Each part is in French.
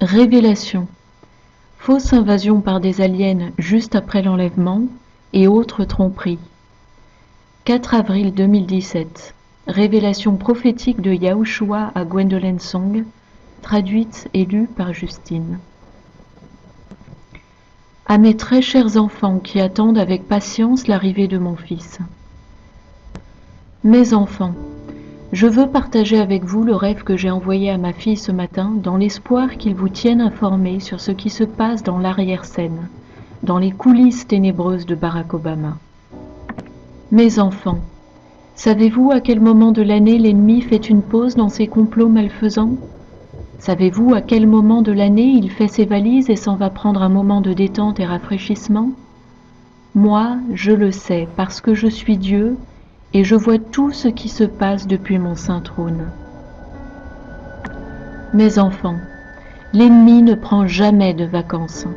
Révélation. Fausse invasion par des aliens juste après l'enlèvement et autres tromperies. 4 avril 2017. Révélation prophétique de Yahushua à Gwendolyn Song, traduite et lue par Justine. À mes très chers enfants qui attendent avec patience l'arrivée de mon fils. Mes enfants, je veux partager avec vous le rêve que j'ai envoyé à ma fille ce matin dans l'espoir qu'il vous tienne informés sur ce qui se passe dans l'arrière-scène, dans les coulisses ténébreuses de Barack Obama. Mes enfants, savez-vous à quel moment de l'année l'ennemi fait une pause dans ses complots malfaisants? Savez-vous à quel moment de l'année il fait ses valises et s'en va prendre un moment de détente et rafraîchissement? Moi, je le sais parce que je suis Dieu et je vois tout ce qui se passe depuis mon saint trône. Mes enfants, l'ennemi ne prend jamais de vacances.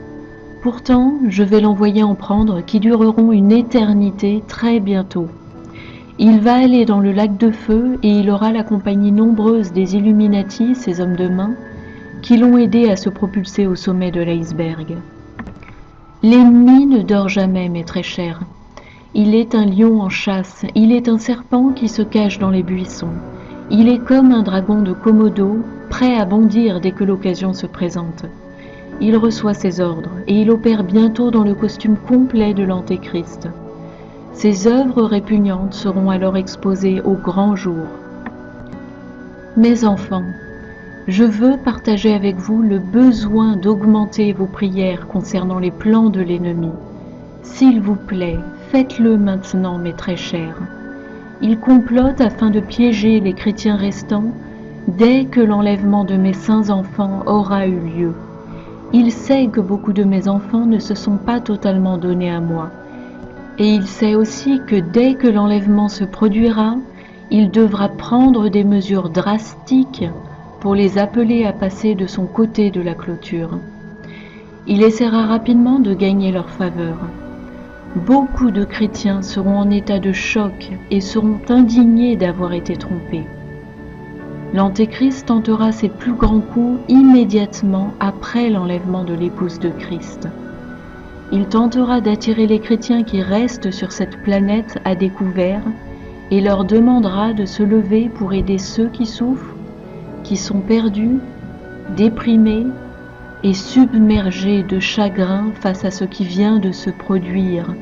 Pourtant, je vais l'envoyer en prendre qui dureront une éternité très bientôt. Il va aller dans le lac de feu et il aura la compagnie nombreuse des Illuminati, ces hommes de main, qui l'ont aidé à se propulser au sommet de l'iceberg. L'ennemi ne dort jamais, mes très chers. Il est un lion en chasse, il est un serpent qui se cache dans les buissons. Il est comme un dragon de Komodo, prêt à bondir dès que l'occasion se présente. Il reçoit ses ordres et il opère bientôt dans le costume complet de l'Antéchrist. Ses œuvres répugnantes seront alors exposées au grand jour. Mes enfants, je veux partager avec vous le besoin d'augmenter vos prières concernant les plans de l'ennemi. S'il vous plaît, faites-le maintenant, mes très chers. Il complote afin de piéger les chrétiens restants dès que l'enlèvement de mes saints enfants aura eu lieu. Il sait que beaucoup de mes enfants ne se sont pas totalement donnés à moi. Et il sait aussi que dès que l'enlèvement se produira, il devra prendre des mesures drastiques pour les appeler à passer de son côté de la clôture. Il essaiera rapidement de gagner leur faveur. Beaucoup de chrétiens seront en état de choc et seront indignés d'avoir été trompés. L'Antéchrist tentera ses plus grands coups immédiatement après l'enlèvement de l'épouse de Christ. Il tentera d'attirer les chrétiens qui restent sur cette planète à découvert et leur demandera de se lever pour aider ceux qui souffrent, qui sont perdus, déprimés et submergés de chagrin face à ce qui vient de se produire.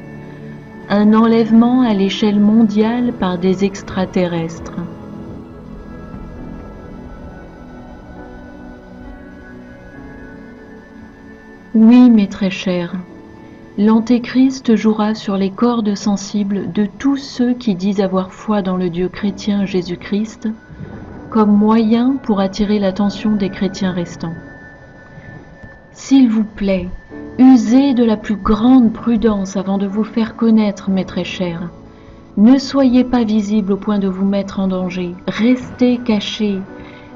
Un enlèvement à l'échelle mondiale par des extraterrestres. Oui, mes très chers, l'Antéchrist jouera sur les cordes sensibles de tous ceux qui disent avoir foi dans le Dieu chrétien Jésus-Christ comme moyen pour attirer l'attention des chrétiens restants. S'il vous plaît, usez de la plus grande prudence avant de vous faire connaître, mes très chers. Ne soyez pas visibles au point de vous mettre en danger. Restez cachés,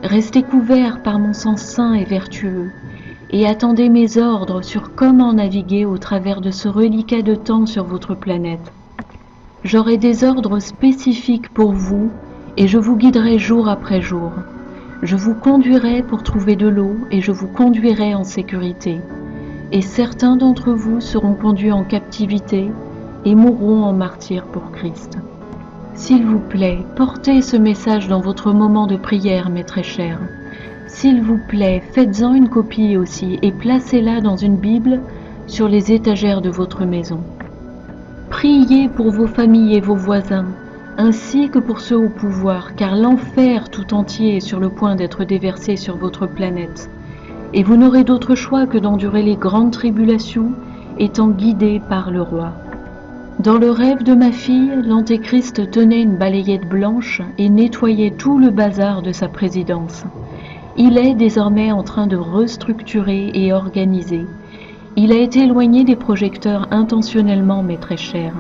restez couverts par mon sang saint et vertueux, et attendez mes ordres sur comment naviguer au travers de ce reliquat de temps sur votre planète. J'aurai des ordres spécifiques pour vous, et je vous guiderai jour après jour. Je vous conduirai pour trouver de l'eau et je vous conduirai en sécurité. Et certains d'entre vous seront conduits en captivité et mourront en martyrs pour Christ. S'il vous plaît, portez ce message dans votre moment de prière, mes très chers. S'il vous plaît, faites-en une copie aussi et placez-la dans une Bible sur les étagères de votre maison. Priez pour vos familles et vos voisins, ainsi que pour ceux au pouvoir, car l'enfer tout entier est sur le point d'être déversé sur votre planète. Et vous n'aurez d'autre choix que d'endurer les grandes tribulations, étant guidés par le roi. Dans le rêve de ma fille, l'Antéchrist tenait une balayette blanche et nettoyait tout le bazar de sa présidence. Il est désormais en train de restructurer et organiser. Il a été éloigné des projecteurs intentionnellement, mes très chers.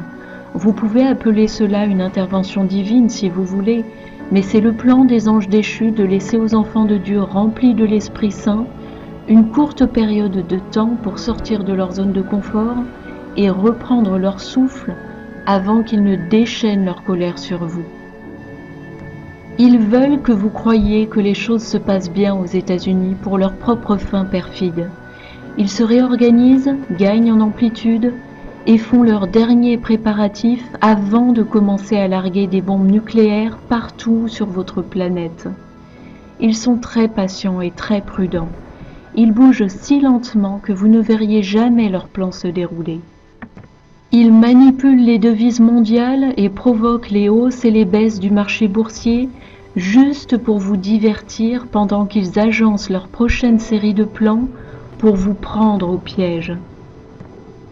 Vous pouvez appeler cela une intervention divine si vous voulez, mais c'est le plan des anges déchus de laisser aux enfants de Dieu remplis de l'Esprit Saint une courte période de temps pour sortir de leur zone de confort et reprendre leur souffle avant qu'ils ne déchaînent leur colère sur vous. Ils veulent que vous croyiez que les choses se passent bien aux États-Unis pour leurs propres fins perfides. Ils se réorganisent, gagnent en amplitude et font leurs derniers préparatifs avant de commencer à larguer des bombes nucléaires partout sur votre planète. Ils sont très patients et très prudents. Ils bougent si lentement que vous ne verriez jamais leur plan se dérouler. Ils manipulent les devises mondiales et provoquent les hausses et les baisses du marché boursier juste pour vous divertir pendant qu'ils agencent leur prochaine série de plans pour vous prendre au piège.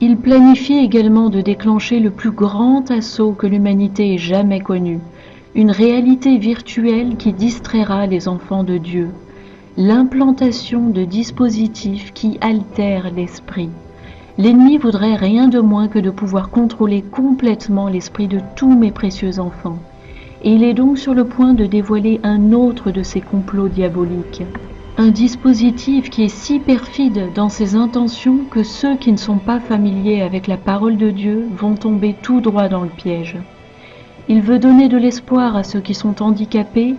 Ils planifient également de déclencher le plus grand assaut que l'humanité ait jamais connu, une réalité virtuelle qui distraira les enfants de Dieu, l'implantation de dispositifs qui altèrent l'esprit. L'ennemi voudrait rien de moins que de pouvoir contrôler complètement l'esprit de tous mes précieux enfants, et il est donc sur le point de dévoiler un autre de ses complots diaboliques. Un dispositif qui est si perfide dans ses intentions que ceux qui ne sont pas familiers avec la parole de Dieu vont tomber tout droit dans le piège. Il veut donner de l'espoir à ceux qui sont handicapés,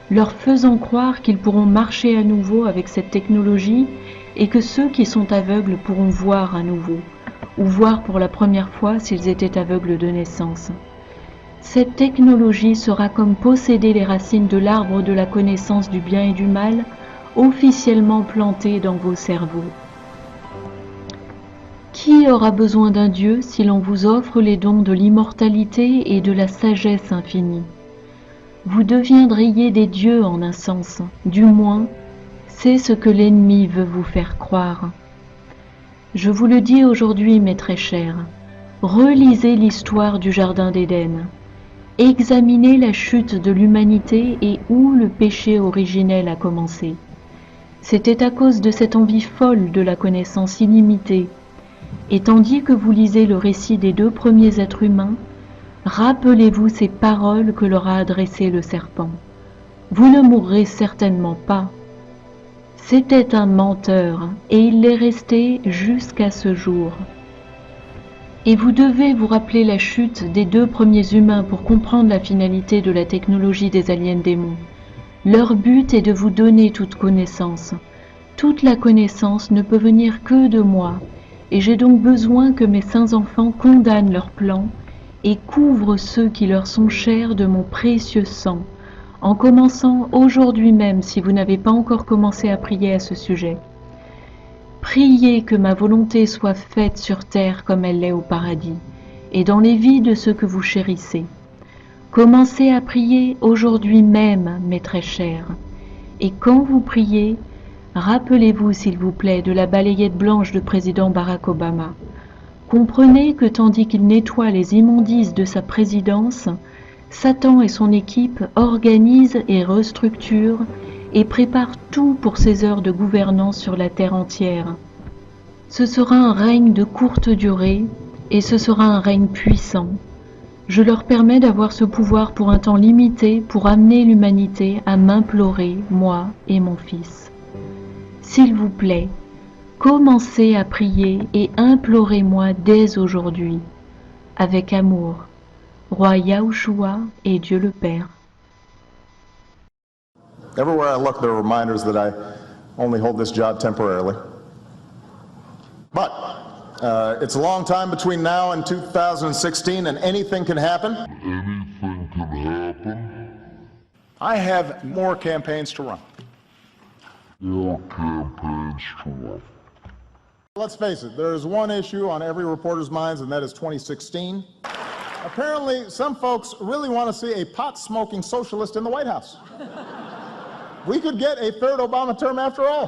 leur faisant croire qu'ils pourront marcher à nouveau avec cette technologie et que ceux qui sont aveugles pourront voir à nouveau, ou voir pour la première fois s'ils étaient aveugles de naissance. Cette technologie sera comme posséder les racines de l'arbre de la connaissance du bien et du mal, officiellement plantée dans vos cerveaux. Qui aura besoin d'un Dieu si l'on vous offre les dons de l'immortalité et de la sagesse infinie? Vous deviendriez des dieux en un sens, du moins, c'est ce que l'ennemi veut vous faire croire. Je vous le dis aujourd'hui, mes très chers, relisez l'histoire du Jardin d'Éden. Examinez la chute de l'humanité et où le péché originel a commencé. C'était à cause de cette envie folle de la connaissance illimitée. Et tandis que vous lisez le récit des 2 premiers êtres humains, rappelez-vous ces paroles que leur a adressées le serpent. Vous ne mourrez certainement pas. C'était un menteur, et il l'est resté jusqu'à ce jour. Et vous devez vous rappeler la chute des 2 premiers humains pour comprendre la finalité de la technologie des aliens démons. Leur but est de vous donner toute connaissance. Toute la connaissance ne peut venir que de moi, et j'ai donc besoin que mes saints enfants condamnent leurs plans et couvrent ceux qui leur sont chers de mon précieux sang, en commençant aujourd'hui même si vous n'avez pas encore commencé à prier à ce sujet. Priez que ma volonté soit faite sur terre comme elle l'est au paradis, et dans les vies de ceux que vous chérissez. Commencez à prier aujourd'hui même, mes très chers, et quand vous priez, rappelez-vous s'il vous plaît de la balayette blanche du président Barack Obama. Comprenez que tandis qu'il nettoie les immondices de sa présidence, Satan et son équipe organisent et restructurent et préparent tout pour ses heures de gouvernance sur la terre entière. Ce sera un règne de courte durée et ce sera un règne puissant. Je leur permets d'avoir ce pouvoir pour un temps limité pour amener l'humanité à m'implorer, moi et mon Fils. S'il vous plaît, commencez à prier et implorez-moi dès aujourd'hui, avec amour. Roi Yahushua et Dieu le Père. Everywhere I look, there are reminders that I only hold this job temporarily. But it's a long time between now and 2016, and anything can happen. Anything can happen. I have more campaigns to run. More campaigns to run. Let's face it, there is one issue on every reporter's minds, and that is 2016. Apparently, some folks really want to see a pot-smoking socialist in the White House. We could get a 3rd Obama term after all.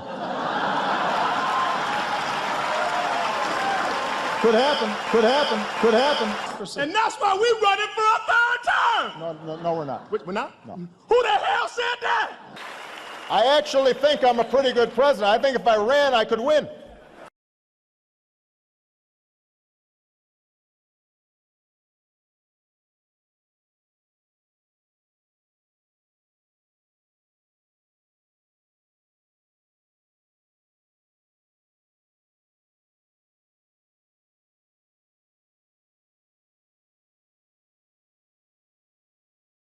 Could happen, could happen, could happen. And that's why we're running for a 3rd term. No, we're not. We're not? No. Who the hell said that? I actually think I'm a pretty good president. I think if I ran, I could win.